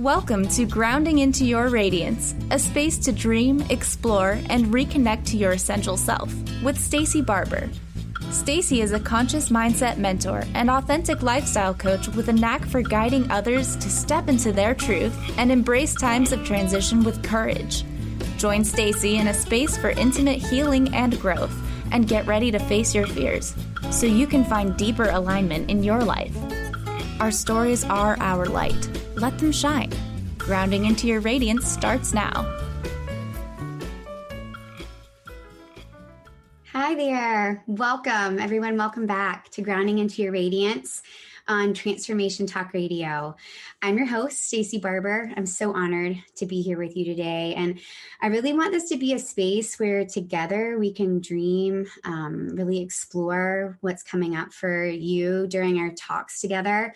Welcome to Grounding into Your Radiance, a space to dream, explore, and reconnect to your essential self with Stacey Barber. Stacey is a conscious mindset mentor and authentic lifestyle coach with a knack for guiding others to step into their truth and embrace times of transition with courage. Join Stacey in a space for intimate healing and growth, and get ready to face your fears so you can find deeper alignment in your life. Our stories are our light. Let them shine. Grounding into Your Radiance starts now. Hi there. Welcome, everyone. Welcome back to Grounding into Your Radiance on Transformation Talk Radio. I'm your host, Stacey Barber. I'm so honored to be here with you today. And I really want this to be a space where together we can dream, really explore what's coming up for you during our talks together,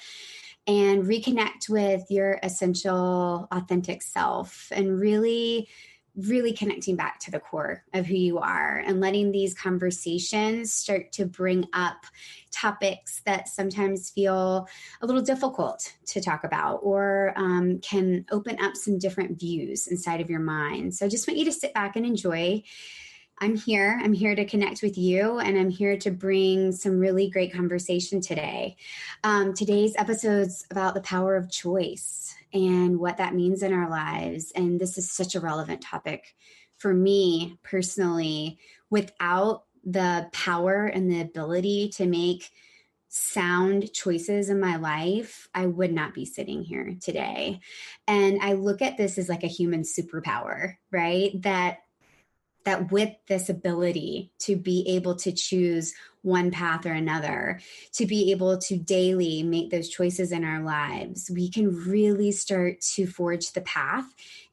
and reconnect with your essential, authentic self, and really connecting back to the core of who you are, and letting these conversations start to bring up topics that sometimes feel a little difficult to talk about, or can open up some different views inside of your mind. So I just want you to sit back and enjoy. I'm here to connect with you, and I'm here to bring some really great conversation today. Today's episode's about the power of choice and what that means in our lives. And this is such a relevant topic for me personally. Without the power and the ability to make sound choices in my life, I would not be sitting here today. And I look at this as like a human superpower, right? That with this ability to be able to choose one path or another, to be able to daily make those choices in our lives, we can really start to forge the path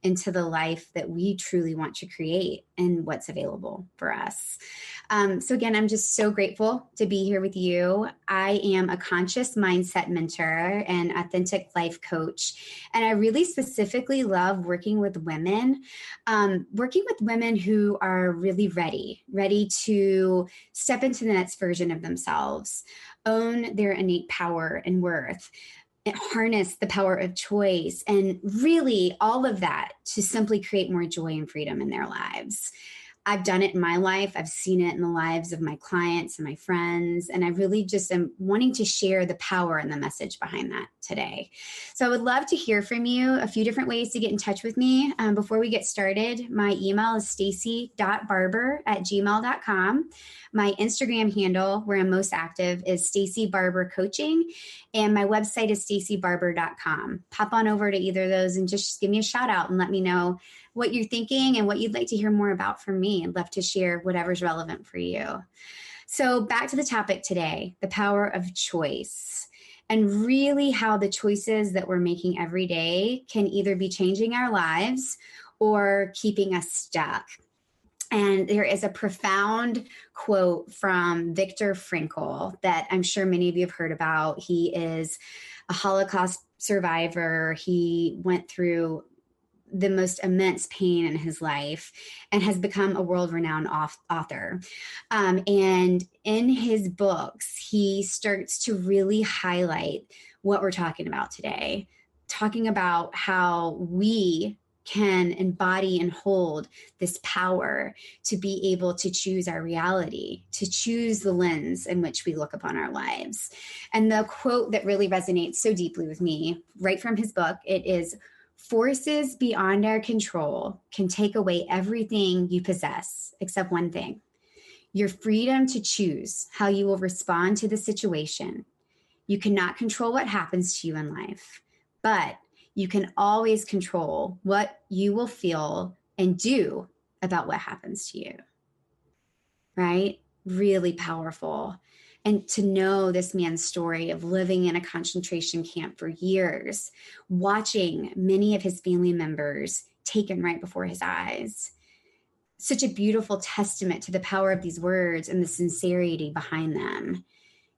into the life that we truly want to create and what's available for us. So again, I'm just so grateful to be here with you. I am a conscious mindset mentor and authentic life coach. And I really specifically love working with women who are really ready to step into the next version of themselves, own their innate power and worth, and harness the power of choice, and really all of that to simply create more joy and freedom in their lives. I've done it in my life. I've seen it in the lives of my clients and my friends. And I really just am wanting to share the power and the message behind that today. So I would love to hear from you. A few different ways to get in touch with me. Before we get started, my email is stacey.barber@gmail.com. My Instagram handle, where I'm most active, is Stacey Barber Coaching. And my website is staceybarber.com. Pop on over to either of those and just give me a shout out and let me know what you're thinking and what you'd like to hear more about from me. I'd love to share whatever's relevant for you. So back to the topic today, the power of choice, and really how the choices that we're making every day can either be changing our lives or keeping us stuck. And there is a profound quote from Viktor Frankl that I'm sure many of you have heard about. He is a Holocaust survivor. He went through the most immense pain in his life and has become a world-renowned author. And in his books, he starts to really highlight what we're talking about today, talking about how we can embody and hold this power to be able to choose our reality, to choose the lens in which we look upon our lives. And the quote that really resonates so deeply with me, right from his book, it is, "Forces beyond our control can take away everything you possess except one thing: your freedom to choose how you will respond to the situation. You cannot control what happens to you in life, but you can always control what you will feel and do about what happens to you." Right? Really powerful. And to know this man's story of living in a concentration camp for years, watching many of his family members taken right before his eyes. Such a beautiful testament to the power of these words and the sincerity behind them.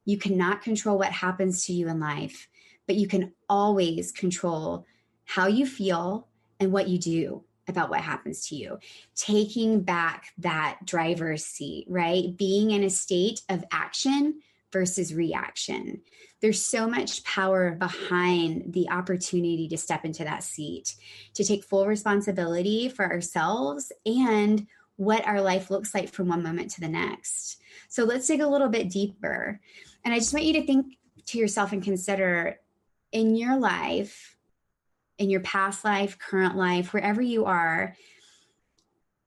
You cannot control what happens to you in life, but you can always control how you feel and what you do about what happens to you. Taking back that driver's seat, right? Being in a state of action versus reaction. There's so much power behind the opportunity to step into that seat, to take full responsibility for ourselves and what our life looks like from one moment to the next. So let's dig a little bit deeper. And I just want you to think to yourself and consider, in your life, in your past life, current life, wherever you are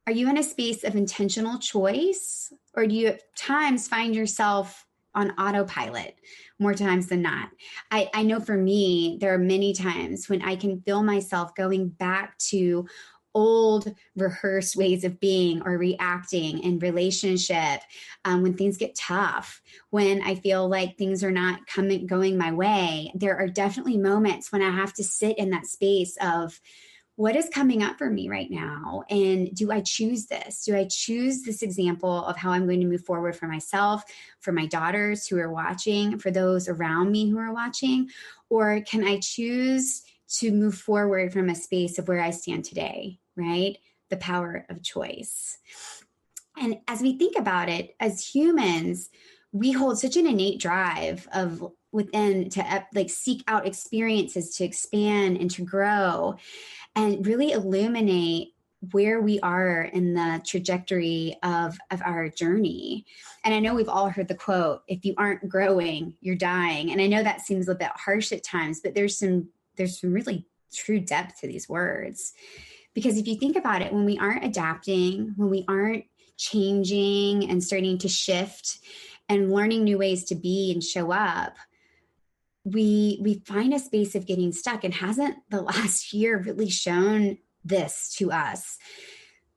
you in a space of intentional choice, or do you at times find yourself on autopilot more times than not? I know for me, there are many times when I can feel myself going back to old rehearsed ways of being or reacting in relationship, when things get tough, when I feel like things are not going my way. There are definitely moments when I have to sit in that space of, what is coming up for me right now? And do I choose this? Do I choose this example of how I'm going to move forward for myself, for my daughters who are watching, for those around me who are watching? Or can I choose to move forward from a space of where I stand today, right? The power of choice. And as we think about it, as humans, we hold such an innate drive of within to like seek out experiences, to expand and to grow, and really illuminate where we are in the trajectory of our journey. And I know we've all heard the quote, if you aren't growing, you're dying. And I know that seems a bit harsh at times, but there's some really true depth to these words. Because if you think about it, when we aren't adapting, when we aren't changing and starting to shift and learning new ways to be and show up, we find a space of getting stuck. And hasn't the last year really shown this to us?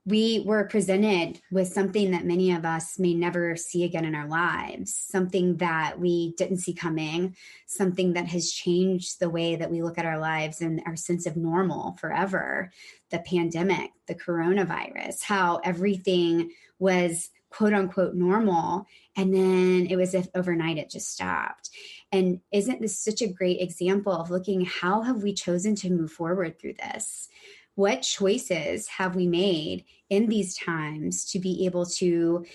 We were presented with something that many of us may never see again in our lives, something that we didn't see coming, something that has changed the way that we look at our lives and our sense of normal forever. The pandemic, the coronavirus, how everything was quote unquote normal. And then it was as if overnight it just stopped. And isn't this such a great example of looking, how have we chosen to move forward through this? What choices have we made in these times to be able to,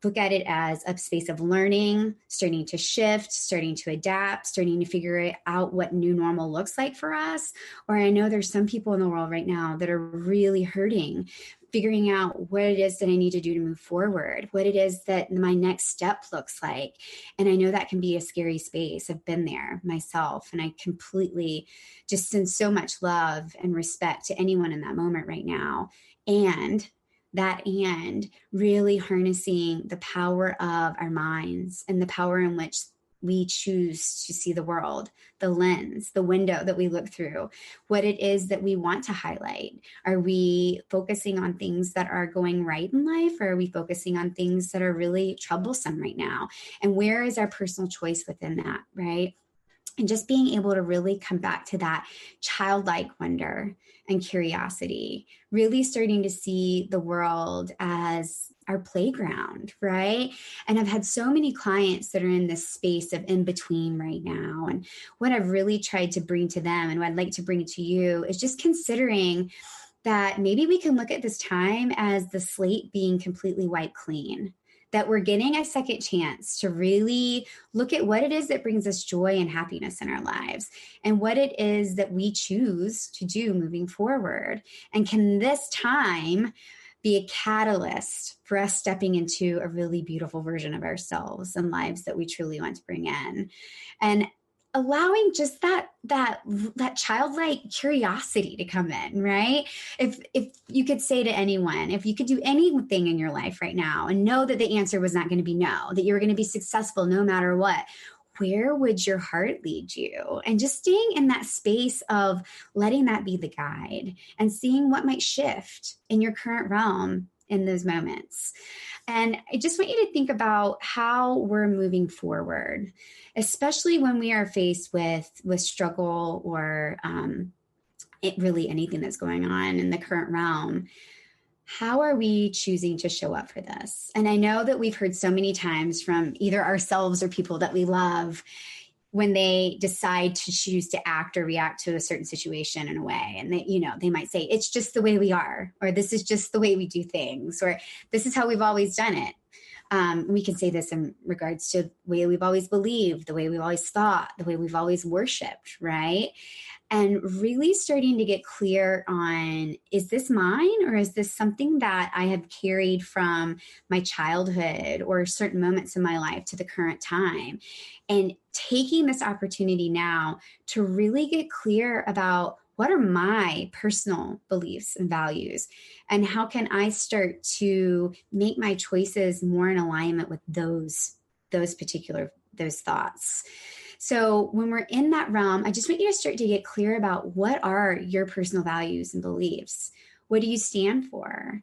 look at it as a space of learning, starting to shift, starting to adapt, starting to figure out what new normal looks like for us? Or I know there's some people in the world right now that are really hurting, figuring out what it is that I need to do to move forward, what it is that my next step looks like. And I know that can be a scary space. I've been there myself, and I completely just send so much love and respect to anyone in that moment right now. And really harnessing the power of our minds and the power in which we choose to see the world, the lens, the window that we look through, what it is that we want to highlight. Are we focusing on things that are going right in life, or are we focusing on things that are really troublesome right now? And where is our personal choice within that, right? And just being able to really come back to that childlike wonder and curiosity, really starting to see the world as our playground, right? And I've had so many clients that are in this space of in between right now. And what I've really tried to bring to them, and what I'd like to bring to you, is just considering that maybe we can look at this time as the slate being completely wiped clean, that we're getting a second chance to really look at what it is that brings us joy and happiness in our lives, and what it is that we choose to do moving forward. And can this time be a catalyst for us stepping into a really beautiful version of ourselves and lives that we truly want to bring in, and allowing just that childlike curiosity to come in, right? If you could say to anyone, if you could do anything in your life right now and know that the answer was not going to be no, that you're going to be successful no matter what, where would your heart lead you? And just staying in that space of letting that be the guide and seeing what might shift in your current realm in those moments. And I just want you to think about how we're moving forward, especially when we are faced with struggle or really anything that's going on in the current realm. How are we choosing to show up for this? And I know that we've heard so many times from either ourselves or people that we love, when they decide to choose to act or react to a certain situation in a way. And they might say, it's just the way we are, or this is just the way we do things, or this is how we've always done it. We can say this in regards to the way we've always believed, the way we've always thought, the way we've always worshiped, right? And really starting to get clear on, is this mine, or is this something that I have carried from my childhood or certain moments in my life to the current time? And taking this opportunity now to really get clear about, what are my personal beliefs and values, and how can I start to make my choices more in alignment with those thoughts. So when we're in that realm, I just want you to start to get clear about, what are your personal values and beliefs? What do you stand for?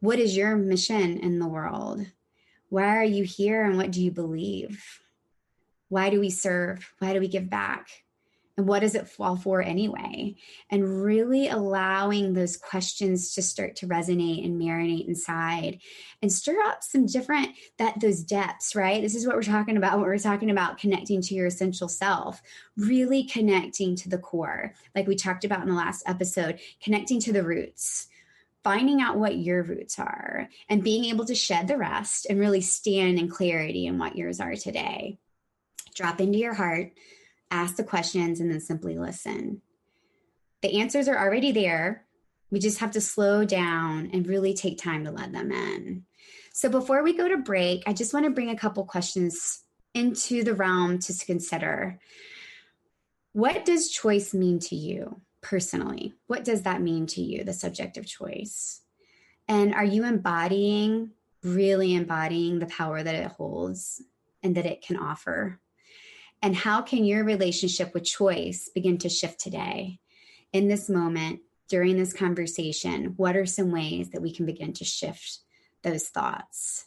What is your mission in the world? Why are you here, and what do you believe? Why do we serve? Why do we give back? And what does it fall for anyway? And really allowing those questions to start to resonate and marinate inside, and stir up some different, those depths, right? This is what we're talking about when we're talking about connecting to your essential self, really connecting to the core. Like we talked about in the last episode, connecting to the roots, finding out what your roots are, and being able to shed the rest and really stand in clarity in what yours are today. Drop into your heart, ask the questions, and then simply listen. The answers are already there. We just have to slow down and really take time to let them in. So before we go to break, I just want to bring a couple questions into the realm to consider. What does choice mean to you personally? What does that mean to you, the subject of choice? And are you really embodying the power that it holds and that it can offer? And how can your relationship with choice begin to shift today? In this moment, during this conversation, what are some ways that we can begin to shift those thoughts?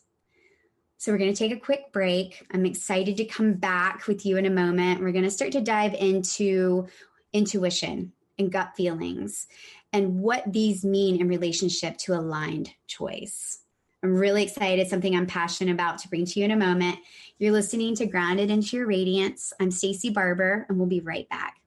So we're going to take a quick break. I'm excited to come back with you in a moment. We're going to start to dive into intuition and gut feelings and what these mean in relationship to aligned choice. I'm really excited, something I'm passionate about, to bring to you in a moment. You're listening to Grounded into Your Radiance. I'm Stacey Barber, and we'll be right back.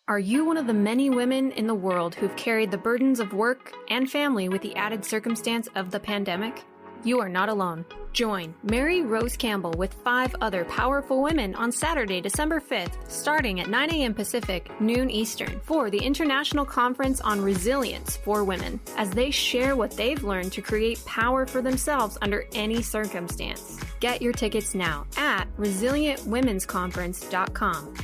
Are you one of the many women in the world who've carried the burdens of work and family with the added circumstance of the pandemic? You are not alone. Join Mary Rose Campbell with 5 other powerful women on Saturday, December 5th, starting at 9 a.m. Pacific, noon Eastern, for the International Conference on Resilience for Women, as they share what they've learned to create power for themselves under any circumstance. Get your tickets now at resilientwomensconference.com.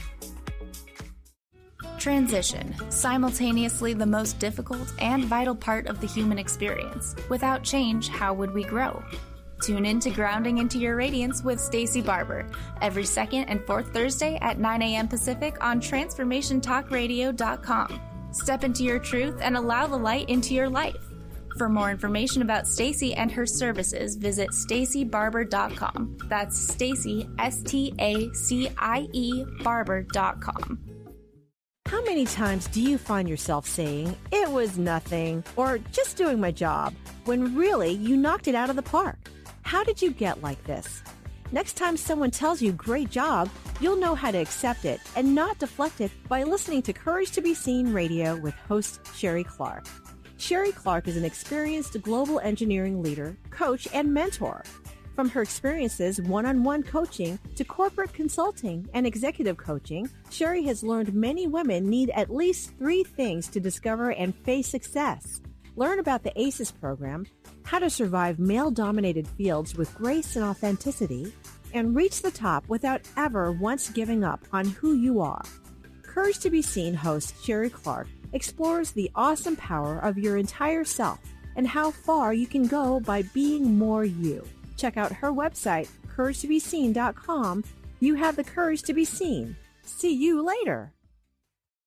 Transition, simultaneously the most difficult and vital part of the human experience. Without change, how would we grow? Tune in to Grounding into Your Radiance with Stacey Barber every second and fourth Thursday at 9 a.m. Pacific on TransformationTalkRadio.com. Step into your truth and allow the light into your life. For more information about Stacey and her services, visit StaceyBarber.com. That's Stacey, STACIE Barber.com. How many times do you find yourself saying, "It was nothing," or "just doing my job," when really you knocked it out of the park? How did you get like this? Next time someone tells you "great job," you'll know how to accept it and not deflect it by listening to Courage to Be Seen Radio with host Sherry Clark. Sherry Clark is an experienced global engineering leader, coach, and mentor. From her experiences one-on-one coaching to corporate consulting and executive coaching, Sherry has learned many women need at least 3 things to discover and face success. Learn about the ACES program, how to survive male-dominated fields with grace and authenticity, and reach the top without ever once giving up on who you are. Courage to Be Seen host Sherry Clark explores the awesome power of your entire self and how far you can go by being more you. Check out her website, CourageToBeSeen.com. You have the courage to be seen. See you later.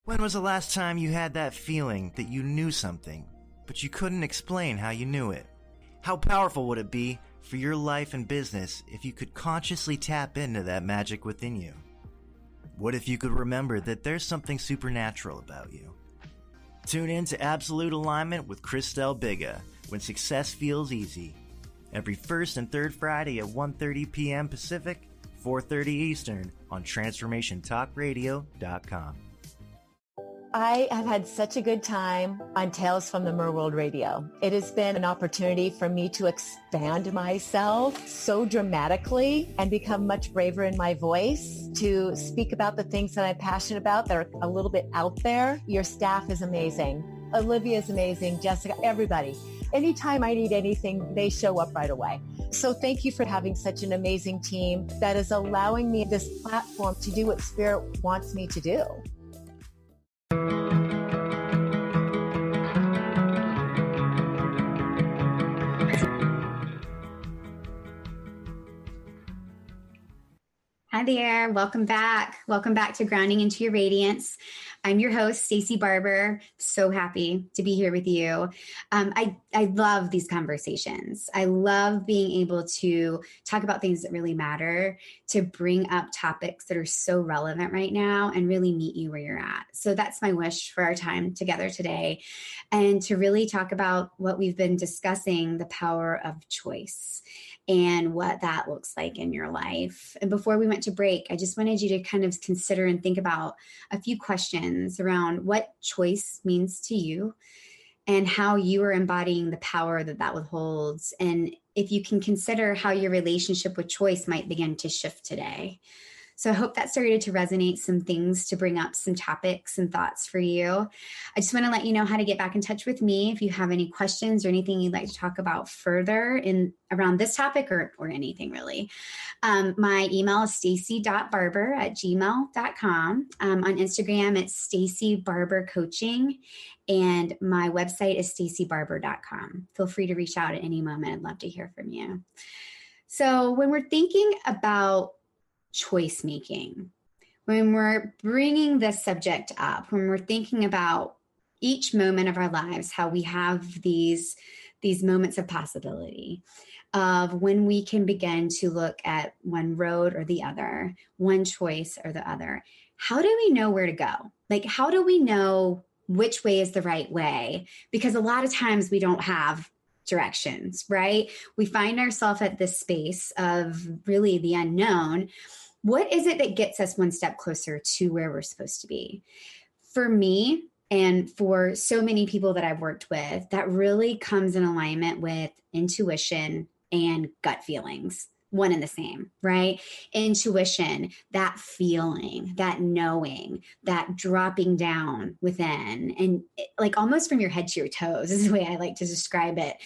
When was the last time you had that feeling that you knew something, but you couldn't explain how you knew it? How powerful would it be for your life and business if you could consciously tap into that magic within you? What if you could remember that there's something supernatural about you? Tune in to Absolute Alignment with Christelle Biga when success feels easy. Every first and third Friday at 1:30 p.m. Pacific, 4:30 Eastern on TransformationTalkRadio.com. I have had such a good time on Tales from the Merworld Radio. It has been an opportunity for me to expand myself so dramatically and become much braver in my voice to speak about the things that I'm passionate about that are a little bit out there. Your staff is amazing. Olivia is amazing. Jessica, everybody. Anytime I need anything, they show up right away. So thank you for having such an amazing team that is allowing me this platform to do what Spirit wants me to do. Hi there. Welcome back. Welcome back to Grounding into Your Radiance. I'm your host, Stacey Barber. So happy to be here with you. I love these conversations. I love being able to talk about things that really matter, to bring up topics that are so relevant right now and really meet you where you're at. So that's my wish for our time together today, and to really talk about what we've been discussing, the power of choice and what that looks like in your life. And before we went to break, I just wanted you to kind of consider and think about a few questions around what choice means to you and how you are embodying the power that that holds. And if you can consider how your relationship with choice might begin to shift today. So I hope that started to resonate some things, to bring up some topics and thoughts for you. I just want to let you know how to get back in touch with me if you have any questions or anything you'd like to talk about further in around this topic or anything really. My email is stacy.barber@gmail.com. On Instagram, it's Stacey Barber Coaching. And my website is stacybarber.com. Feel free to reach out at any moment. I'd love to hear from you. So when we're thinking about choice making, when we're bringing this subject up, when we're thinking about each moment of our lives, how we have these moments of possibility of when we can begin to look at one road or the other, one choice or the other, how do we know where to go? Like, how do we know which way is the right way? Because a lot of times we don't have directions, right? We find ourselves at this space of really the unknown. What is it that gets us one step closer to where we're supposed to be? For me, and for so many people that I've worked with, that really comes in alignment with intuition and gut feelings, one and the same, right? Intuition, that feeling, that knowing, that dropping down within, and like almost from your head to your toes is the way I like to describe it.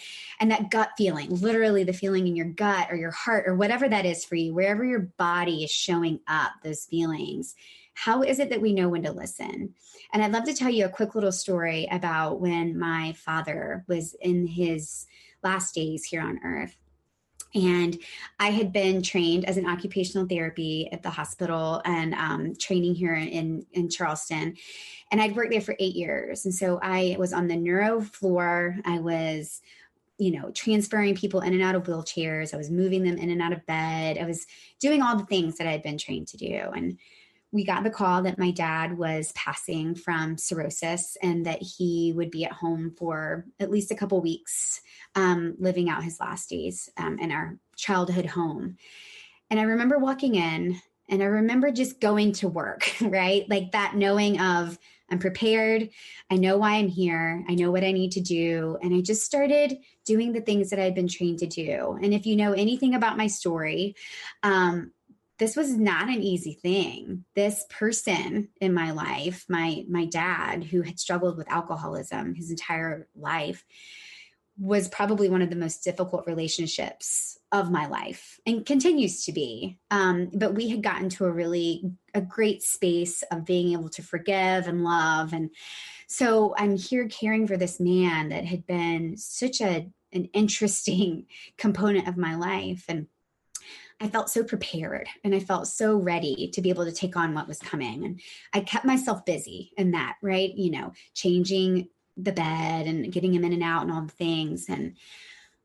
And that gut feeling, literally the feeling in your gut or your heart or whatever that is for you, wherever your body is showing up, those feelings. How is it that we know when to listen? And I'd love to tell you a quick little story about when my father was in his last days here on earth. And I had been trained as an occupational therapy at the hospital and training here in Charleston. And I'd worked there for 8 years. And so I was on the neuro floor. I was, transferring people in and out of wheelchairs. I was moving them in and out of bed. I was doing all the things that I had been trained to do. And we got the call that my dad was passing from cirrhosis and that he would be at home for at least a couple weeks, living out his last days in our childhood home. And I remember walking in and I remember just going to work, right? Like that knowing of I'm prepared. I know why I'm here. I know what I need to do. And I just started doing the things that I'd been trained to do. And if you know anything about my story, this was not an easy thing. This person in my life, my dad, who had struggled with alcoholism his entire life, was probably one of the most difficult relationships of my life and continues to be. But we had gotten to a great space of being able to forgive and love. And so I'm here caring for this man that had been such an interesting component of my life. And I felt so prepared and I felt so ready to be able to take on what was coming. And I kept myself busy in that, right? Changing the bed and getting him in and out and all the things. And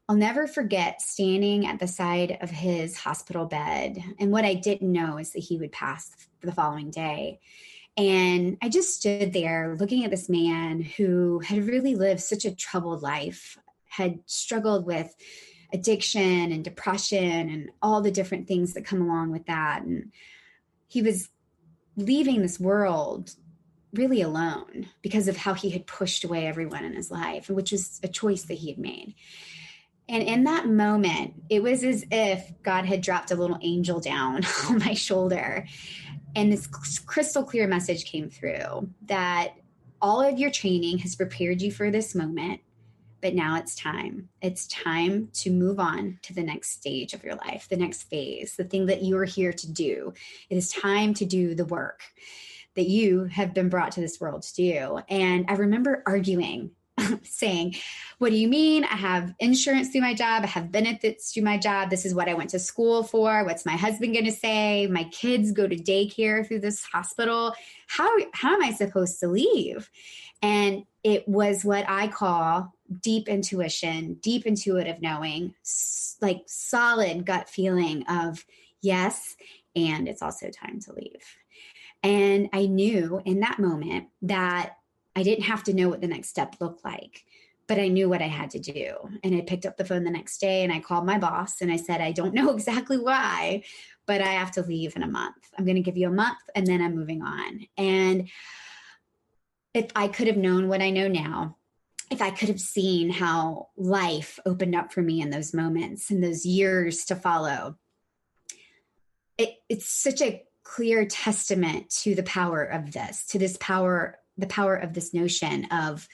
I'll never forget standing at the side of his hospital bed. And what I didn't know is that he would pass the following day. And I just stood there looking at this man who had really lived such a troubled life, had struggled with addiction and depression and all the different things that come along with that. And he was leaving this world really alone because of how he had pushed away everyone in his life, which was a choice that he had made. And in that moment, it was as if God had dropped a little angel down on my shoulder. And this crystal clear message came through that all of your training has prepared you for this moment, but now it's time. It's time to move on to the next stage of your life, the next phase, the thing that you are here to do. It is time to do the work that you have been brought to this world to do. And I remember arguing, saying, what do you mean? I have insurance through my job. I have benefits through my job. This is what I went to school for. What's my husband going to say? My kids go to daycare through this hospital. How am I supposed to leave? And it was what I call deep intuition, deep intuitive knowing, like solid gut feeling of yes, and it's also time to leave. And I knew in that moment that I didn't have to know what the next step looked like, but I knew what I had to do. And I picked up the phone the next day and I called my boss and I said, I don't know exactly why, but I have to leave in a month. I'm going to give you a month and then I'm moving on. And if I could have known what I know now, if I could have seen how life opened up for me in those moments and those years to follow, it's such a clear testament to the power of this, to this power, the power of this notion of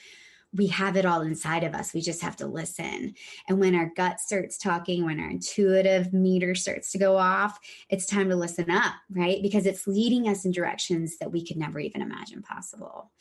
we have it all inside of us. We just have to listen. And when our gut starts talking, when our intuitive meter starts to go off, it's time to listen up, right? Because it's leading us in directions that we could never even imagine possible.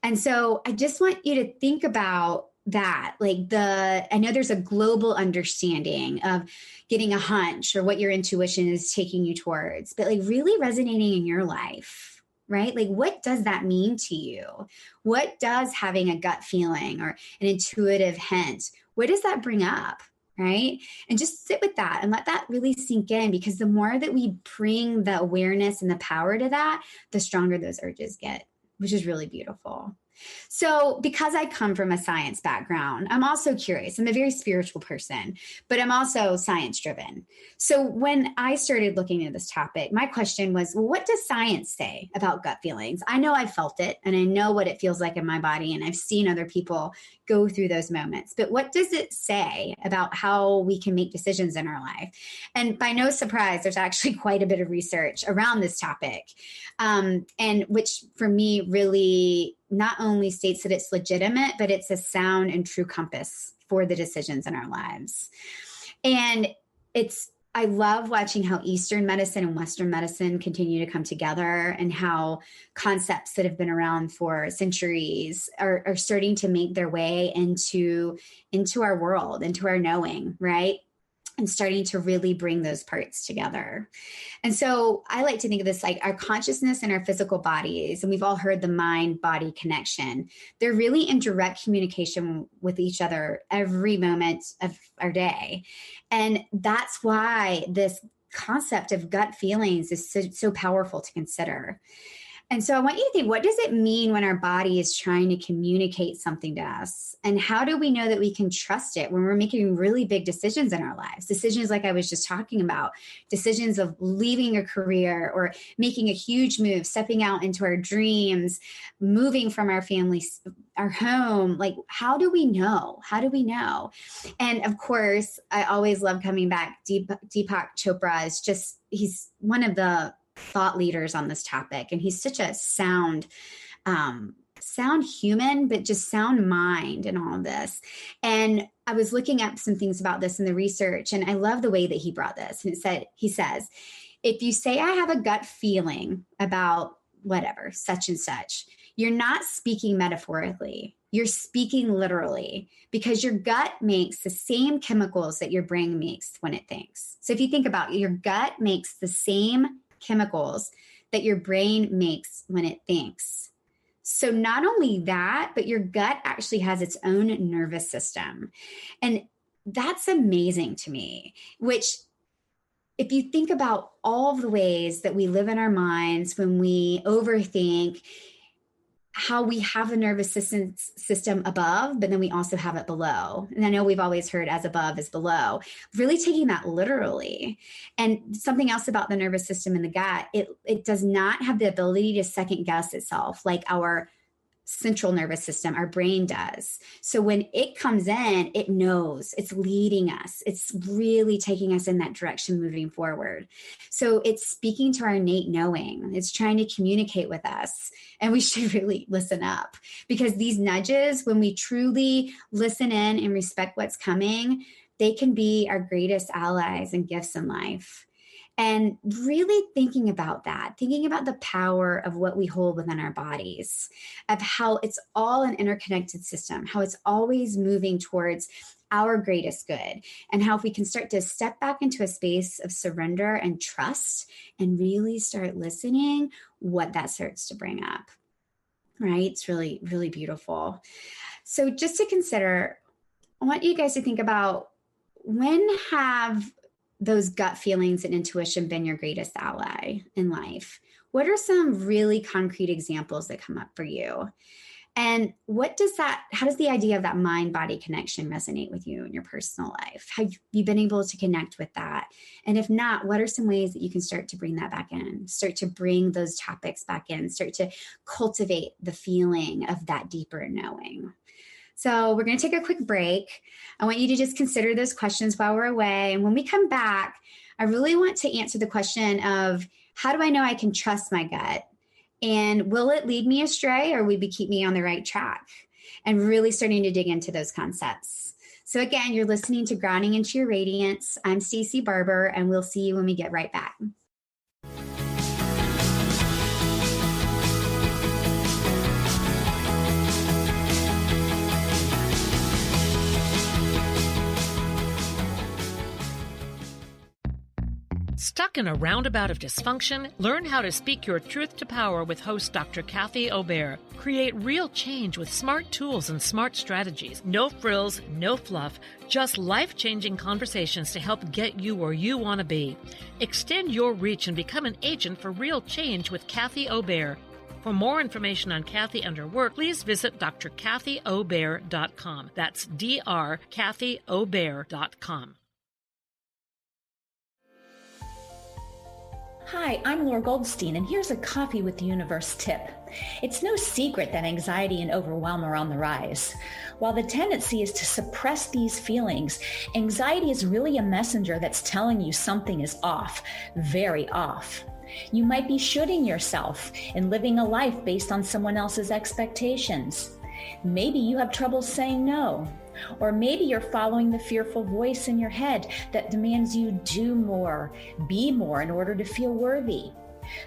And so I just want you to think about that. Like I know there's a global understanding of getting a hunch or what your intuition is taking you towards, but like really resonating in your life, right? Like what does that mean to you? What does having a gut feeling or an intuitive hint, what does that bring up? Right? And just sit with that and let that really sink in, because the more that we bring the awareness and the power to that, the stronger those urges get, which is really beautiful. So because I come from a science background, I'm also curious. I'm a very spiritual person, but I'm also science driven. So when I started looking at this topic, my question was, well, what does science say about gut feelings? I know I've felt it and I know what it feels like in my body, and I've seen other people go through those moments, but what does it say about how we can make decisions in our life? And by no surprise, there's actually quite a bit of research around this topic, and which for me really not only states that it's legitimate, but it's a sound and true compass for the decisions in our lives. And I love watching how Eastern medicine and Western medicine continue to come together, and how concepts that have been around for centuries are starting to make their way into our world, into our knowing, right? And starting to really bring those parts together. And so I like to think of this like our consciousness and our physical bodies, and we've all heard the mind-body connection. They're really in direct communication with each other every moment of our day. And that's why this concept of gut feelings is so powerful to consider. And so I want you to think, what does it mean when our body is trying to communicate something to us? And how do we know that we can trust it when we're making really big decisions in our lives? Decisions like I was just talking about, decisions of leaving a career or making a huge move, stepping out into our dreams, moving from our family, our home. Like, how do we know? How do we know? And of course, I always love coming back. Deepak Chopra is he's one of the thought leaders on this topic. And he's such a sound human, but just sound mind in all of this. And I was looking up some things about this in the research, and I love the way that he brought this. And he says, if you say I have a gut feeling about whatever, such and such, you're not speaking metaphorically. You're speaking literally, because your gut makes the same chemicals that your brain makes when it thinks. So if you think about it, your gut makes the same chemicals that your brain makes when it thinks. So not only that, but your gut actually has its own nervous system. And that's amazing to me, which if you think about all of the ways that we live in our minds when we overthink, how we have the nervous system above, but then we also have it below. And I know we've always heard as above is below, really taking that literally. And something else about the nervous system in the gut, it does not have the ability to second guess itself like our central nervous system, our brain does. So when it comes in, it knows, it's leading us. It's really taking us in that direction moving forward. So it's speaking to our innate knowing. It's trying to communicate with us. And we should really listen up, because these nudges, when we truly listen in and respect what's coming, they can be our greatest allies and gifts in life. And really thinking about that, thinking about the power of what we hold within our bodies, of how it's all an interconnected system, how it's always moving towards our greatest good, and how if we can start to step back into a space of surrender and trust and really start listening, what that starts to bring up, right? It's really, really beautiful. So just to consider, I want you guys to think about, when have those gut feelings and intuition been your greatest ally in life? What are some really concrete examples that come up for you? And how does the idea of that mind-body connection resonate with you in your personal life? Have you been able to connect with that? And if not, what are some ways that you can start to bring that back in, start to bring those topics back in, start to cultivate the feeling of that deeper knowing? So we're going to take a quick break. I want you to just consider those questions while we're away. And when we come back, I really want to answer the question of, how do I know I can trust my gut? And will it lead me astray, or will it keep me on the right track? And really starting to dig into those concepts. So again, you're listening to Grounding into Your Radiance. I'm Stacey Barber, and we'll see you when we get right back. Stuck in a roundabout of dysfunction? Learn how to speak your truth to power with host Dr. Kathy Obear. Create real change with smart tools and smart strategies. No frills, no fluff, just life-changing conversations to help get you where you want to be. Extend your reach and become an agent for real change with Kathy Obear. For more information on Kathy and her work, please visit drkathyobear.com. That's drkathyobear.com. Hi, I'm Laura Goldstein, and here's a Coffee with the Universe tip. It's no secret that anxiety and overwhelm are on the rise. While the tendency is to suppress these feelings, anxiety is really a messenger that's telling you something is off, very off. You might be shooting yourself and living a life based on someone else's expectations. Maybe you have trouble saying no. Or maybe you're following the fearful voice in your head that demands you do more, be more in order to feel worthy.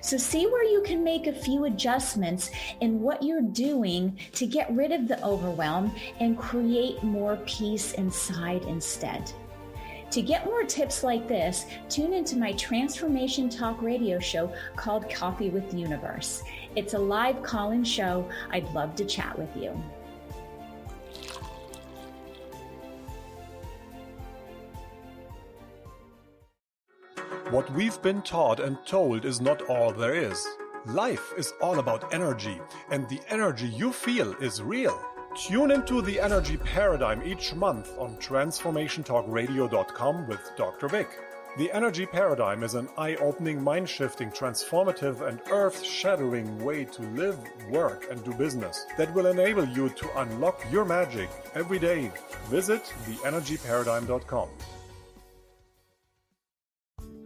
So see where you can make a few adjustments in what you're doing to get rid of the overwhelm and create more peace inside instead. To get more tips like this, tune into my Transformation Talk radio show called Coffee with the Universe. It's a live call-in show. I'd love to chat with you. What we've been taught and told is not all there is. Life is all about energy, and the energy you feel is real. Tune into the Energy Paradigm each month on TransformationTalkRadio.com with Dr. Vic. The Energy Paradigm is an eye-opening, mind-shifting, transformative, and earth-shattering way to live, work, and do business that will enable you to unlock your magic every day. Visit theenergyparadigm.com.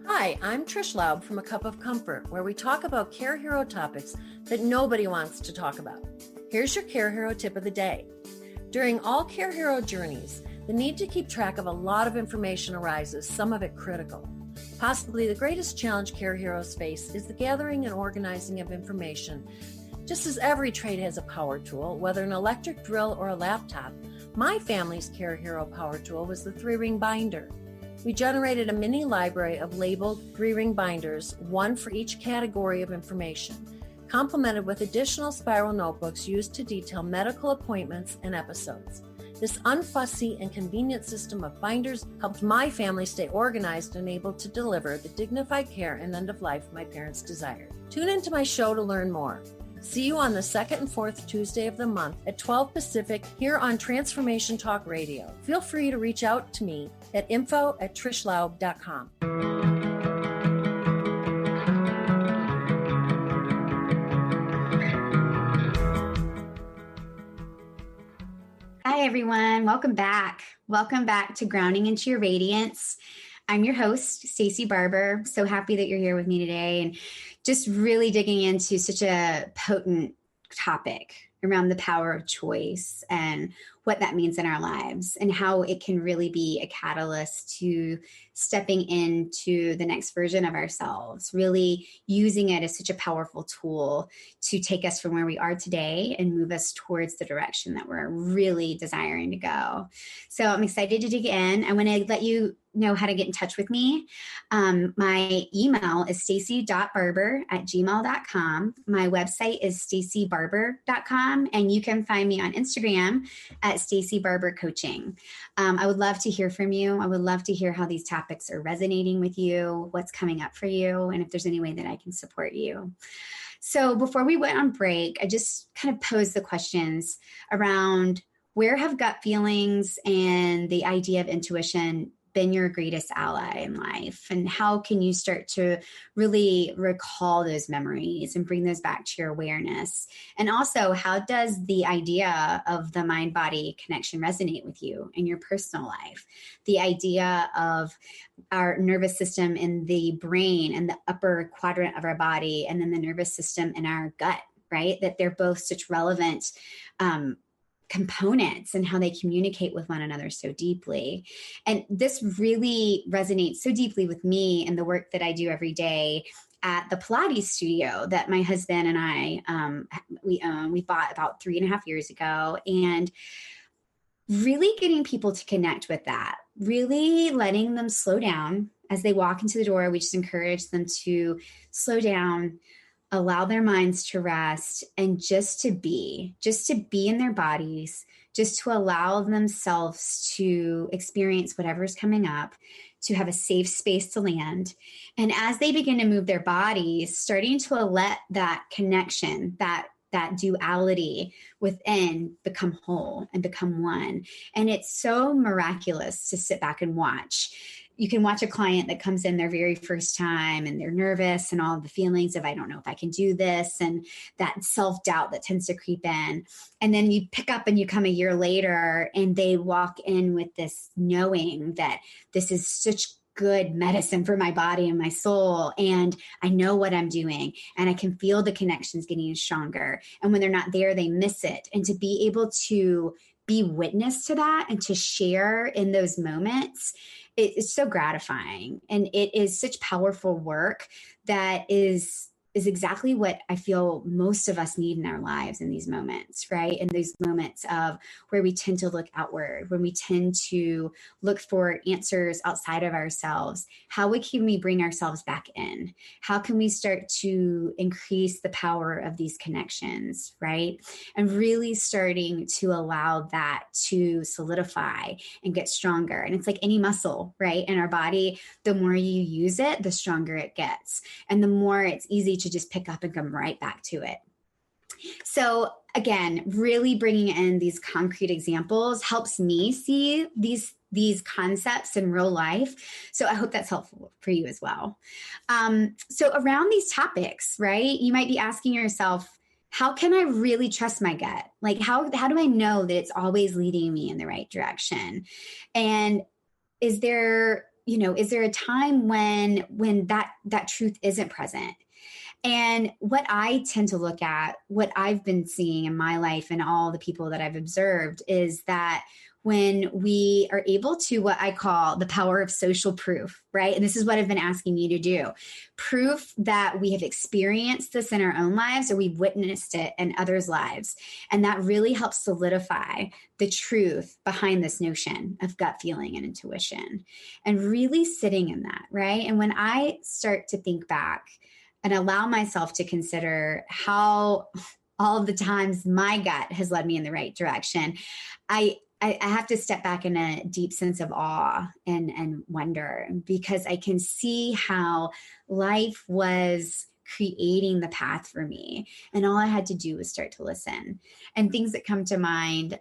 Hi, I'm Trish Laub from A Cup of Comfort, where we talk about Care Hero topics that nobody wants to talk about. Here's your Care Hero tip of the day. During all Care Hero journeys, the need to keep track of a lot of information arises, some of it critical. Possibly the greatest challenge Care Heroes face is the gathering and organizing of information. Just as every trade has a power tool, whether an electric drill or a laptop, my family's Care Hero power tool was the 3-ring binder. We generated a mini library of labeled 3-ring binders, one for each category of information, complemented with additional spiral notebooks used to detail medical appointments and episodes. This unfussy and convenient system of binders helped my family stay organized and able to deliver the dignified care and end of life my parents desired. Tune into my show to learn more. See you on the second and fourth Tuesday of the month at 12 Pacific here on Transformation Talk Radio. Feel free to reach out to me at info@trishlaub.com. Hi, everyone. Welcome back. Welcome back to Grounding into Your Radiance. I'm your host, Stacey Barber. So happy that you're here with me today and just really digging into such a potent topic around the power of choice and what that means in our lives and how it can really be a catalyst to stepping into the next version of ourselves, really using it as such a powerful tool to take us from where we are today and move us towards the direction that we're really desiring to go. So I'm excited to dig in. I want to let you know how to get in touch with me. My email is stacy.barber@gmail.com. My website is stacybarber.com, and you can find me on Instagram at Stacey Barber Coaching. I would love to hear from you. I would love to hear how these topics are resonating with you, what's coming up for you, and if there's any way that I can support you. So before we went on break, I just kind of posed the questions around where have gut feelings and the idea of intuition been your greatest ally in life? And how can you start to really recall those memories and bring those back to your awareness? And also, how does the idea of the mind-body connection resonate with you in your personal life? The idea of our nervous system in the brain and the upper quadrant of our body, and then the nervous system in our gut, right? That they're both such relevant components and how they communicate with one another so deeply. And this really resonates so deeply with me and the work that I do every day at the Pilates studio that my husband and I, we own. We bought about 3.5 years ago, and really getting people to connect with that, really letting them slow down as they walk into the door. We just encourage them to slow down, allow their minds to rest, and just to be in their bodies, just to allow themselves to experience whatever's coming up, to have a safe space to land. And as they begin to move their bodies, starting to let that connection, that duality within become whole and become one. And it's so miraculous to sit back and watch. You can watch a client that comes in their very first time and they're nervous and all the feelings of, I don't know if I can do this, and that self-doubt that tends to creep in. And then you pick up and you come a year later and they walk in with this knowing that this is such good medicine for my body and my soul. And I know what I'm doing, and I can feel the connections getting stronger. And when they're not there, they miss it. And to be able to be witness to that and to share in those moments, it's so gratifying. And it is such powerful work that is exactly what I feel most of us need in our lives in these moments, right? In these moments of where we tend to look outward, when we tend to look for answers outside of ourselves. How can we bring ourselves back in? How can we start to increase the power of these connections, right? And really starting to allow that to solidify and get stronger. And it's like any muscle, right? In our body, the more you use it, the stronger it gets. And the more it's easy to just pick up and come right back to it. So again, really bringing in these concrete examples helps me see these concepts in real life. So I hope that's helpful for you as well. So around these topics, right, you might be asking yourself, how can I really trust my gut? Like, how do I know that it's always leading me in the right direction? And is there a time when that truth isn't present? And what I tend to look at, what I've been seeing in my life and all the people that I've observed, is that when we are able to, what I call the power of social proof, right? And this is what I've been asking you to do. Proof that we have experienced this in our own lives or we've witnessed it in others' lives. And that really helps solidify the truth behind this notion of gut feeling and intuition, and really sitting in that, right? And when I start to think back and allow myself to consider how all of the times my gut has led me in the right direction, I have to step back in a deep sense of awe and wonder, because I can see how life was creating the path for me. And all I had to do was start to listen. And things that come to mind,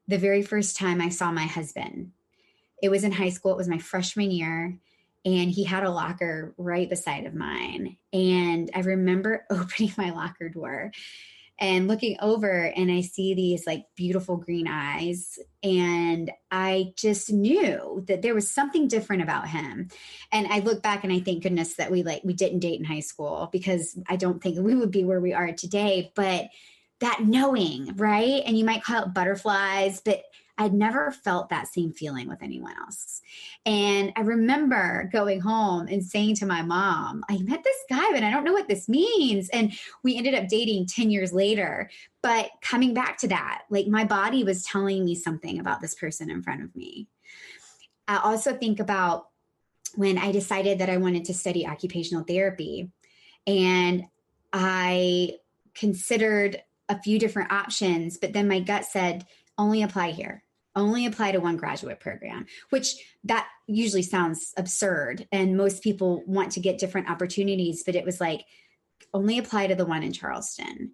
the very first time I saw my husband, it was in high school. It was my freshman year. And he had a locker right beside of mine. And I remember opening my locker door and looking over, and I see these like beautiful green eyes. And I just knew that there was something different about him. And I look back and I thank goodness that we didn't date in high school, because I don't think we would be where we are today. But that knowing, right? And you might call it butterflies, but I'd never felt that same feeling with anyone else. And I remember going home and saying to my mom, I met this guy, but I don't know what this means. And we ended up dating 10 years later. But coming back to that, like my body was telling me something about this person in front of me. I also think about when I decided that I wanted to study occupational therapy, and I considered a few different options, but then my gut said, only apply here. Only apply to one graduate program, which that usually sounds absurd. And most people want to get different opportunities, but it was like, only apply to the one in Charleston.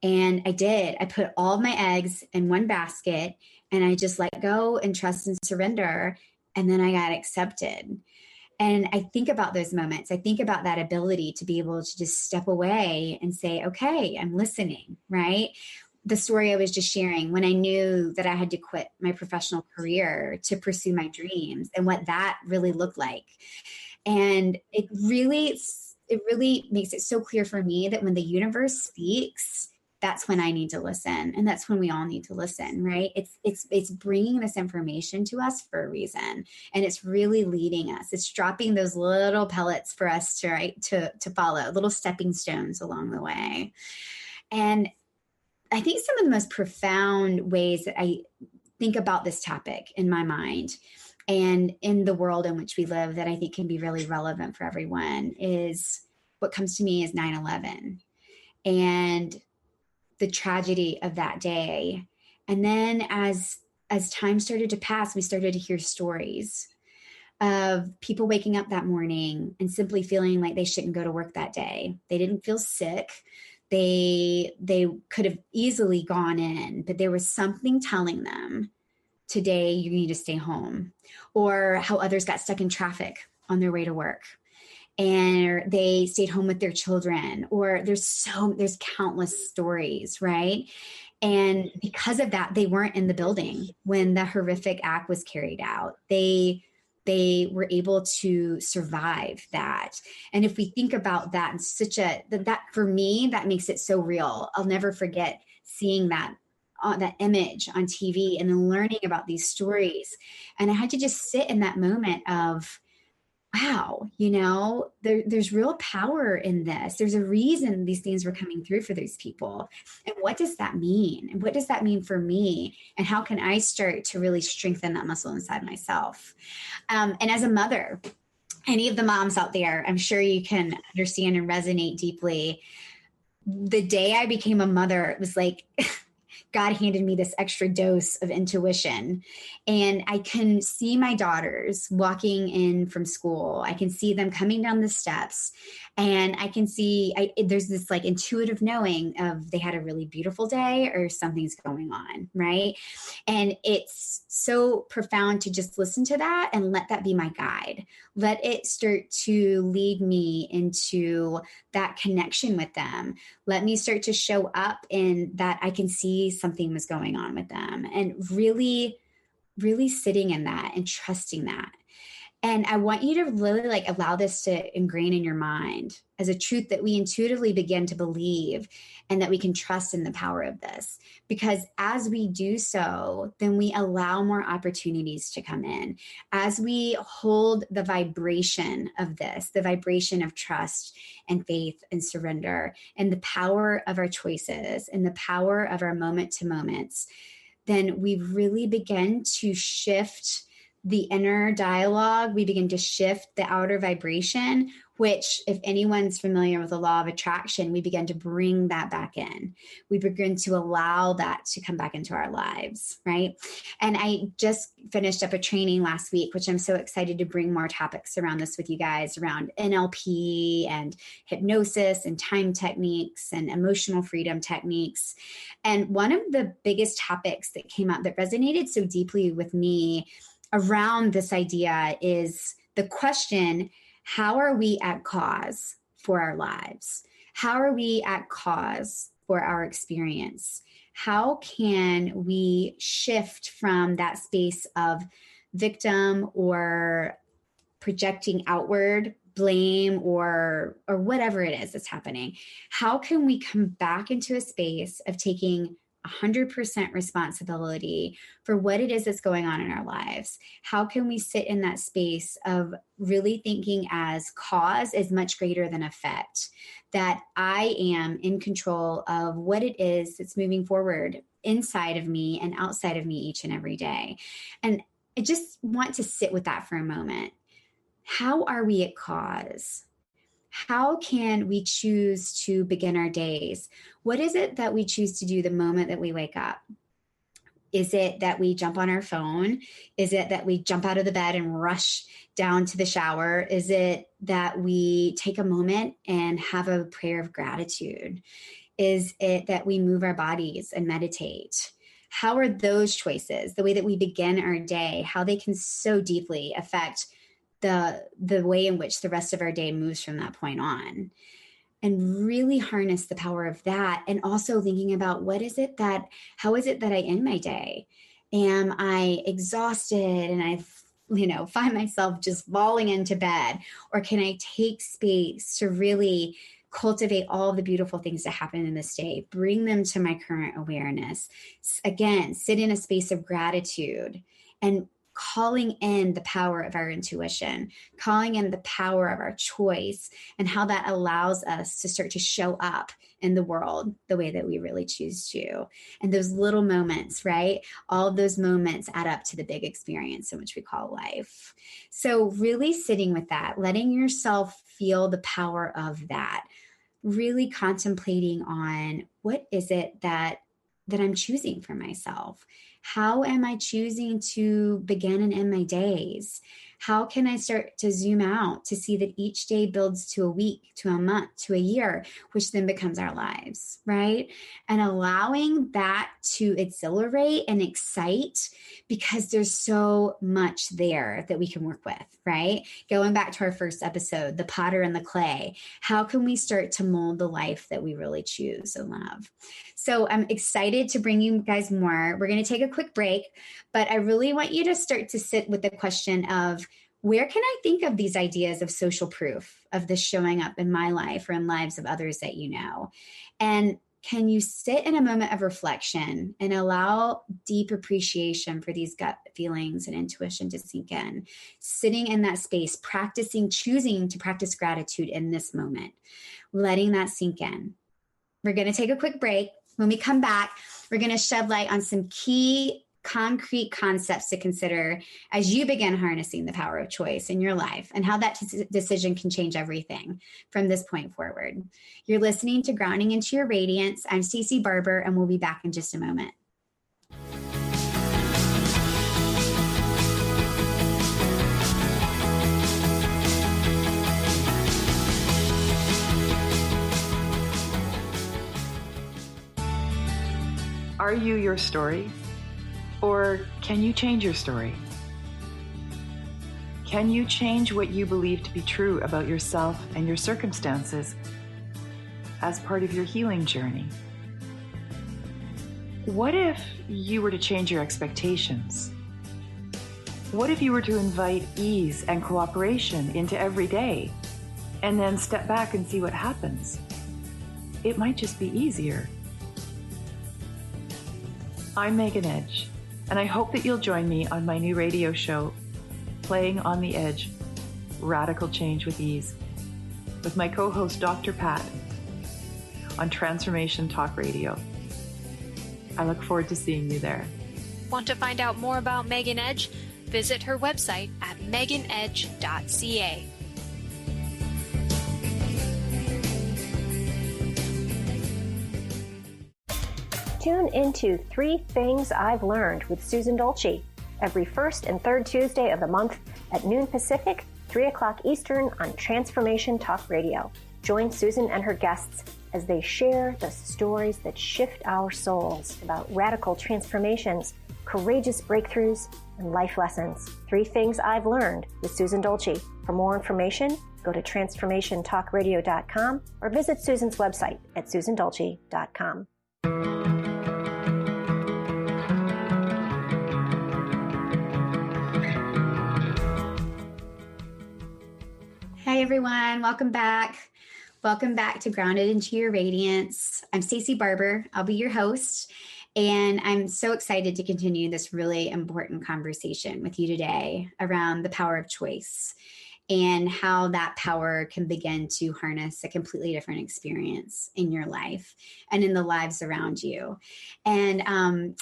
And I did. I put all of my eggs in one basket, and I just let go and trust and surrender. And then I got accepted. And I think about those moments. I think about that ability to be able to just step away and say, okay, I'm listening, right? The story I was just sharing, when I knew that I had to quit my professional career to pursue my dreams, and what that really looked like. And it really makes it so clear for me that when the universe speaks, that's when I need to listen. And that's when we all need to listen, right? It's bringing this information to us for a reason. And it's really leading us. It's dropping those little pellets for us to follow, little stepping stones along the way. And I think some of the most profound ways that I think about this topic in my mind and in the world in which we live that I think can be really relevant for everyone is what comes to me is 9/11 and the tragedy of that day. And then as time started to pass, we started to hear stories of people waking up that morning and simply feeling like they shouldn't go to work that day. They didn't feel sick. They could have easily gone in, but there was something telling them, today you need to stay home. Or how others got stuck in traffic on their way to work and they stayed home with their children. Or there's countless stories, right? And because of that, they weren't in the building when the horrific act was carried out. They were able to survive that. And if we think about that in that for me, that makes it so real. I'll never forget seeing that image on TV and then learning about these stories. And I had to just sit in that moment of, wow, there's real power in this. There's a reason these things were coming through for these people. And what does that mean? And what does that mean for me? And how can I start to really strengthen that muscle inside myself? And as a mother, any of the moms out there, I'm sure you can understand and resonate deeply. The day I became a mother, it was like God handed me this extra dose of intuition. And I can see my daughters walking in from school. I can see them coming down the steps. And I can see there's this like intuitive knowing of they had a really beautiful day or something's going on, right? And it's so profound to just listen to that and let that be my guide. Let it start to lead me into that connection with them. Let me start to show up in that I can see something was going on with them, and really, really sitting in that and trusting that. And I want you to really allow this to ingrain in your mind as a truth that we intuitively begin to believe, and that we can trust in the power of this. Because as we do so, then we allow more opportunities to come in. As we hold the vibration of this, the vibration of trust and faith and surrender, and the power of our choices and the power of our moment to moments, then we really begin to shift the inner dialogue. We begin to shift the outer vibration, which, if anyone's familiar with the law of attraction, we begin to bring that back in. We begin to allow that to come back into our lives, right? And I just finished up a training last week, which I'm so excited to bring more topics around this with you guys, around NLP and hypnosis and time techniques and emotional freedom techniques. And one of the biggest topics that came up that resonated so deeply with me around this idea is the question, how are we at cause for our lives? How are we at cause for our experience? How can we shift from that space of victim or projecting outward blame or whatever it is that's happening? How can we come back into a space of taking 100% responsibility for what it is that's going on in our lives? How can we sit in that space of really thinking as cause is much greater than effect, that I am in control of what it is that's moving forward inside of me and outside of me each and every day? And I just want to sit with that for a moment. How are we at cause? How can we choose to begin our days? What is it that we choose to do the moment that we wake up? Is it that we jump on our phone? Is it that we jump out of the bed and rush down to the shower? Is it that we take a moment and have a prayer of gratitude? Is it that we move our bodies and meditate? How are those choices, the way that we begin our day, how they can so deeply affect the way in which the rest of our day moves from that point on? And really harness the power of that. And also thinking about how is it that I end my day? Am I exhausted and I find myself just falling into bed? Or can I take space to really cultivate all the beautiful things that happen in this day, bring them to my current awareness? Again, sit in a space of gratitude and calling in the power of our intuition, calling in the power of our choice, and how that allows us to start to show up in the world the way that we really choose to. And those little moments, right? All of those moments add up to the big experience in which we call life. So really sitting with that, letting yourself feel the power of that, really contemplating on what is it that I'm choosing for myself? How am I choosing to begin and end my days? How can I start to zoom out to see that each day builds to a week, to a month, to a year, which then becomes our lives, right? And allowing that to exhilarate and excite, because there's so much there that we can work with, right? Going back to our first episode, the potter and the clay, how can we start to mold the life that we really choose and love? So I'm excited to bring you guys more. We're going to take a quick break, but I really want you to start to sit with the question of, where can I think of these ideas of social proof of this showing up in my life or in lives of others that you know? And can you sit in a moment of reflection and allow deep appreciation for these gut feelings and intuition to sink in? Sitting in that space, choosing to practice gratitude in this moment, letting that sink in. We're going to take a quick break. When we come back, we're going to shed light on some key concrete concepts to consider as you begin harnessing the power of choice in your life, and how that decision can change everything from this point forward. You're listening to Grounding into Your Radiance. I'm Stacey Barber, and we'll be back in just a moment. Are you your story? Or can you change your story? Can you change what you believe to be true about yourself and your circumstances as part of your healing journey? What if you were to change your expectations? What if you were to invite ease and cooperation into every day and then step back and see what happens? It might just be easier. I'm Megan Edge, and I hope that you'll join me on my new radio show, Playing on the Edge, Radical Change with Ease, with my co-host Dr. Pat on Transformation Talk Radio. I look forward to seeing you there. Want to find out more about Megan Edge? Visit her website at meganedge.ca. Tune into 3 Things I've Learned with Susan Dolce every first and third Tuesday of the month at noon Pacific, 3 o'clock Eastern on Transformation Talk Radio. Join Susan and her guests as they share the stories that shift our souls about radical transformations, courageous breakthroughs, and life lessons. 3 Things I've Learned with Susan Dolce. For more information, go to transformationtalkradio.com or visit Susan's website at susandolce.com. Hi, everyone. Welcome back. Welcome back to Grounded into Your Radiance. I'm Stacey Barber. I'll be your host. And I'm so excited to continue this really important conversation with you today around the power of choice and how that power can begin to harness a completely different experience in your life and in the lives around you. And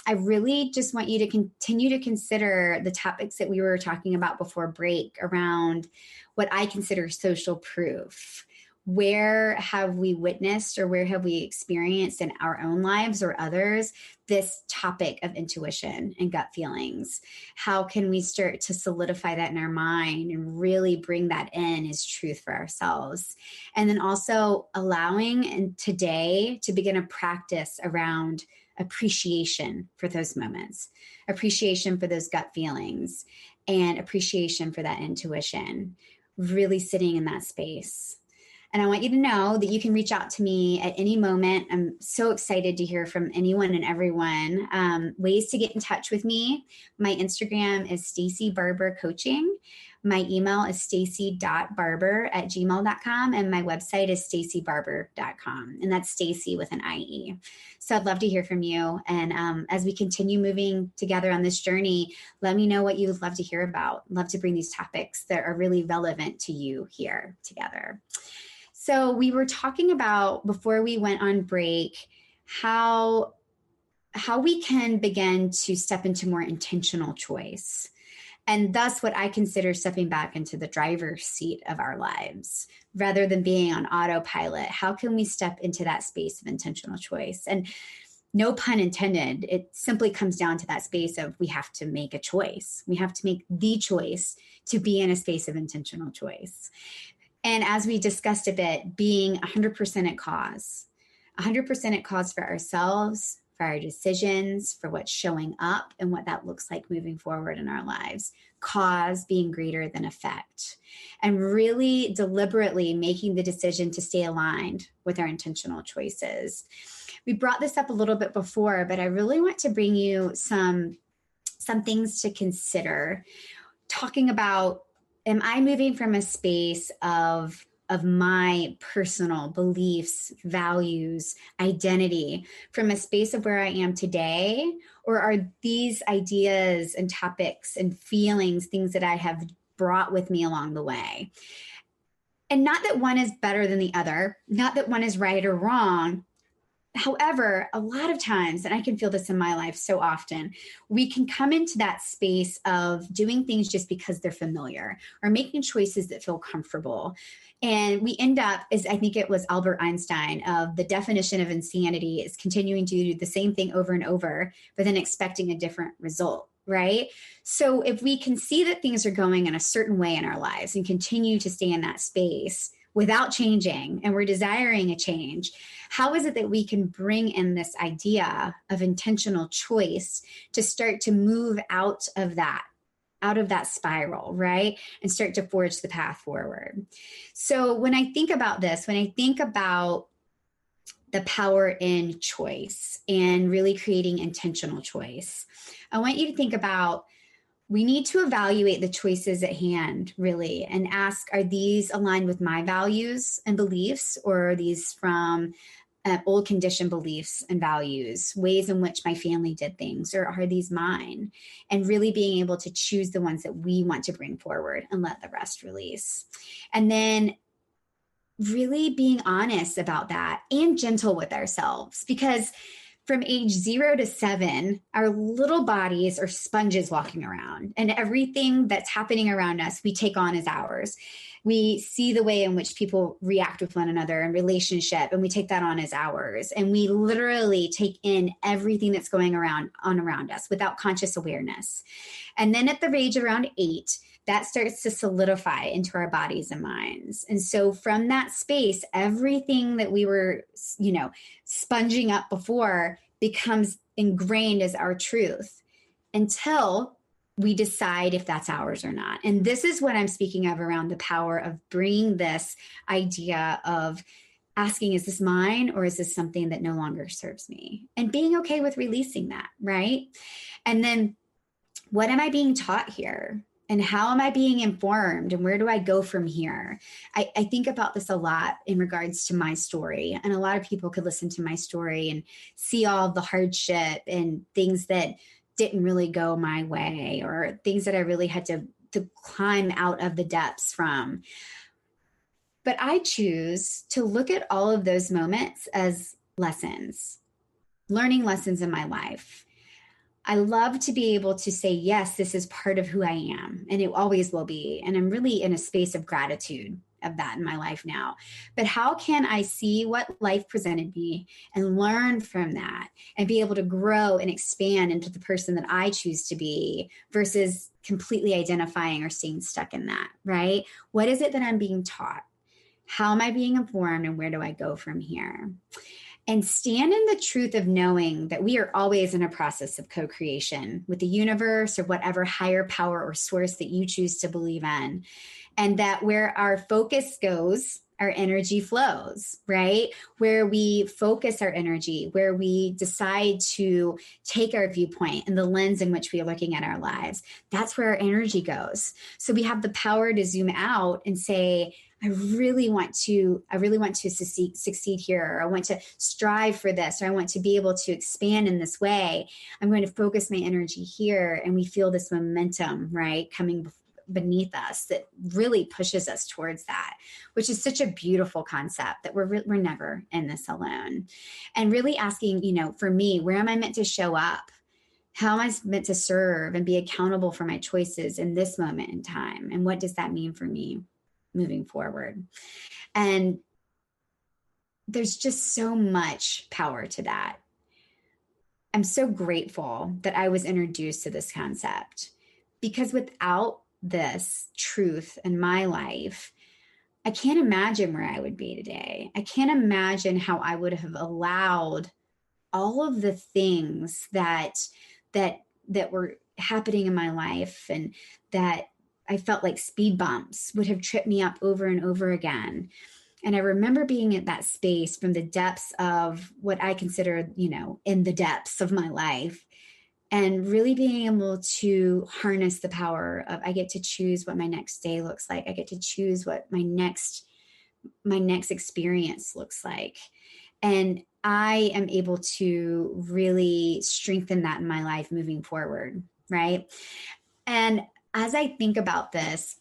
I really just want you to continue to consider the topics that we were talking about before break around what I consider social proof. Where have we witnessed or where have we experienced in our own lives or others this topic of intuition and gut feelings? How can we start to solidify that in our mind and really bring that in as truth for ourselves? And then also allowing today to begin a practice around appreciation for those moments, appreciation for those gut feelings, and appreciation for that intuition, really sitting in that space. And I want you to know that you can reach out to me at any moment. I'm so excited to hear from anyone and everyone. Ways to get in touch with me. My Instagram is Stacey Barber Coaching. My email is stacy.barber@gmail.com. And my website is staceybarber.com. And that's Stacey with an IE. So I'd love to hear from you. And as we continue moving together on this journey, let me know what you would love to hear about. I'd love to bring these topics that are really relevant to you here together. So we were talking about, before we went on break, how we can begin to step into more intentional choice. And thus what I consider stepping back into the driver's seat of our lives rather than being on autopilot. How can we step into that space of intentional choice? And no pun intended, it simply comes down to that space of we have to make a choice. We have to make the choice to be in a space of intentional choice. And as we discussed a bit, being 100% at cause, 100% at cause for ourselves, for our decisions, for what's showing up and what that looks like moving forward in our lives. Cause being greater than effect. And really deliberately making the decision to stay aligned with our intentional choices. We brought this up a little bit before, but I really want to bring you some things to consider. Talking about, am I moving from a space of my personal beliefs, values, identity, from a space of where I am today? Or are these ideas and topics and feelings things that I have brought with me along the way? And not that one is better than the other, not that one is right or wrong. However, a lot of times, and I can feel this in my life so often, we can come into that space of doing things just because they're familiar or making choices that feel comfortable. And we end up, as I think it was Albert Einstein, of the definition of insanity is continuing to do the same thing over and over, but then expecting a different result, right? So if we can see that things are going in a certain way in our lives and continue to stay in that space without changing, and we're desiring a change, how is it that we can bring in this idea of intentional choice to start to move out of that spiral, right? And start to forge the path forward. So when I think about this, when I think about the power in choice and really creating intentional choice, I want you to think about, we need to evaluate the choices at hand, really, and ask, are these aligned with my values and beliefs, or are these from old conditioned beliefs and values, ways in which my family did things, or are these mine? And really being able to choose the ones that we want to bring forward and let the rest release. And then really being honest about that and gentle with ourselves, because from age 0 to 7, our little bodies are sponges walking around, and everything that's happening around us, we take on as ours. We see the way in which people react with one another in relationship, and we take that on as ours. And we literally take in everything that's going around us without conscious awareness. And then at the age around 8, that starts to solidify into our bodies and minds. And so from that space, everything that we were, sponging up before becomes ingrained as our truth until we decide if that's ours or not. And this is what I'm speaking of around the power of bringing this idea of asking, is this mine or is this something that no longer serves me? And being okay with releasing that, right? And then what am I being taught here? And how am I being informed? And where do I go from here? I think about this a lot in regards to my story. And a lot of people could listen to my story and see all the hardship and things that didn't really go my way, or things that I really had to climb out of the depths from. But I choose to look at all of those moments as lessons, learning lessons in my life. I love to be able to say, yes, this is part of who I am, and it always will be. And I'm really in a space of gratitude of that in my life now. But how can I see what life presented me and learn from that and be able to grow and expand into the person that I choose to be versus completely identifying or staying stuck in that, right? What is it that I'm being taught? How am I being informed, and where do I go from here? And stand in the truth of knowing that we are always in a process of co-creation with the universe or whatever higher power or source that you choose to believe in. And that where our focus goes, our energy flows, right? Where we focus our energy, where we decide to take our viewpoint and the lens in which we are looking at our lives, that's where our energy goes. So we have the power to zoom out and say, I really want to succeed here, or I want to strive for this, or I want to be able to expand in this way. I'm going to focus my energy here. And we feel this momentum, right, coming beneath us that really pushes us towards that, which is such a beautiful concept that we're never in this alone. And really asking, for me, where am I meant to show up? How am I meant to serve and be accountable for my choices in this moment in time? And what does that mean for me moving forward? And there's just so much power to that. I'm so grateful that I was introduced to this concept, because without this truth in my life, I can't imagine where I would be today. I can't imagine how I would have allowed all of the things that were happening in my life, and that I felt like speed bumps would have tripped me up over and over again. And I remember being at that space from the depths of what I consider, in the depths of my life, and really being able to harness the power of, I get to choose what my next day looks like. I get to choose what my next experience looks like. And I am able to really strengthen that in my life moving forward, right? And as I think about this,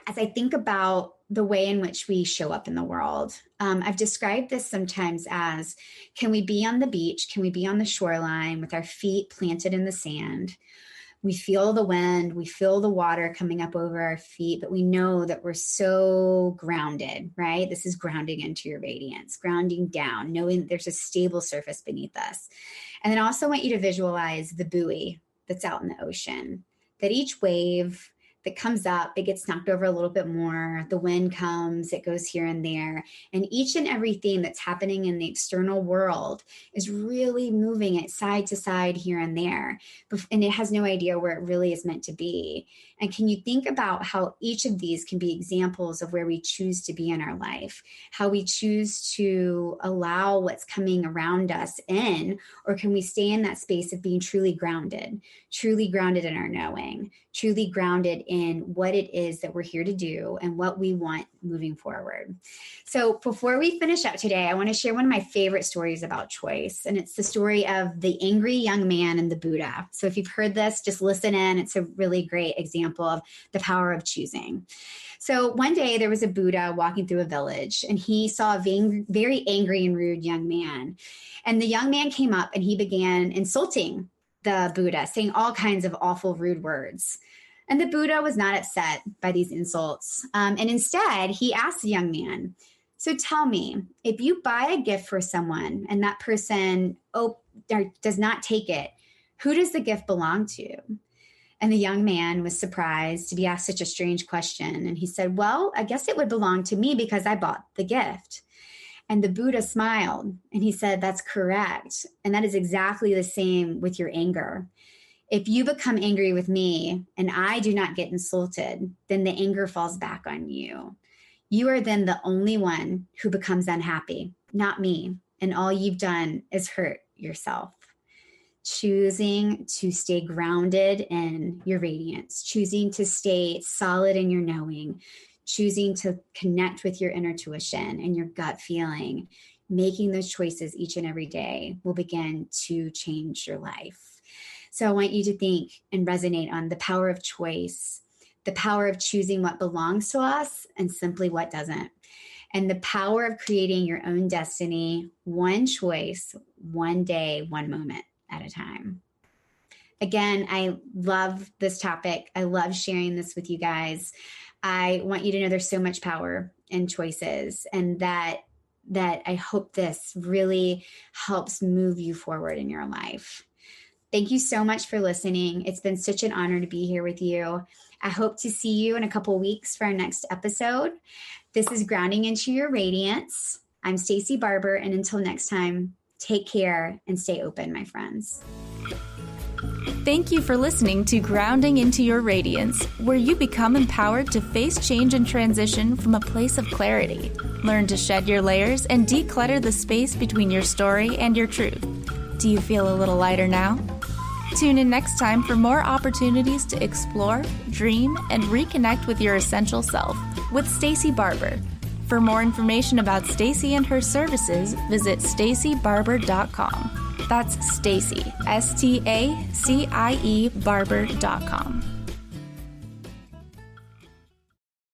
as I think about the way in which we show up in the world, I've described this sometimes as, can we be on the beach? Can we be on the shoreline with our feet planted in the sand? We feel the wind, we feel the water coming up over our feet, but we know that we're so grounded, right? This is grounding into your radiance, grounding down, knowing that there's a stable surface beneath us. And then I also want you to visualize the buoy that's out in the ocean, that each wave that comes up, it gets knocked over a little bit more. The wind comes, it goes here and there. And each and everything that's happening in the external world is really moving it side to side here and there. And it has no idea where it really is meant to be. And can you think about how each of these can be examples of where we choose to be in our life, how we choose to allow what's coming around us in, or can we stay in that space of being truly grounded in our knowing, truly grounded in what it is that we're here to do and what we want moving forward. So before we finish up today, I want to share one of my favorite stories about choice. And it's the story of the angry young man and the Buddha. So if you've heard this, just listen in. It's a really great example of the power of choosing. So one day there was a Buddha walking through a village, and he saw a very angry and rude young man. And the young man came up and he began insulting the Buddha, saying all kinds of awful, rude words. And the Buddha was not upset by these insults. And instead, he asked the young man, so tell me, if you buy a gift for someone and that person does not take it, who does the gift belong to? And the young man was surprised to be asked such a strange question. And he said, well, I guess it would belong to me because I bought the gift. And the Buddha smiled and he said, that's correct. And that is exactly the same with your anger. If you become angry with me and I do not get insulted, then the anger falls back on you. You are then the only one who becomes unhappy, not me. And all you've done is hurt yourself. Choosing to stay grounded in your radiance, choosing to stay solid in your knowing, choosing to connect with your inner tuition and your gut feeling, making those choices each and every day will begin to change your life. So I want you to think and resonate on the power of choice, the power of choosing what belongs to us and simply what doesn't, and the power of creating your own destiny, one choice, one day, one moment at a time. Again, I love this topic. I love sharing this with you guys. I want you to know there's so much power in choices, and that I hope this really helps move you forward in your life. Thank you so much for listening. It's been such an honor to be here with you. I hope to see you in a couple weeks for our next episode. This is Grounding into Your Radiance. I'm Stacey Barber, and until next time, take care and stay open, my friends. Thank you for listening to Grounding into Your Radiance, where you become empowered to face change and transition from a place of clarity. Learn to shed your layers and declutter the space between your story and your truth. Do you feel a little lighter now? Tune in next time for more opportunities to explore, dream, and reconnect with your essential self with Stacey Barber. For more information about Stacey and her services, visit staceybarber.com. That's Stacey, Stacie, Barber.com.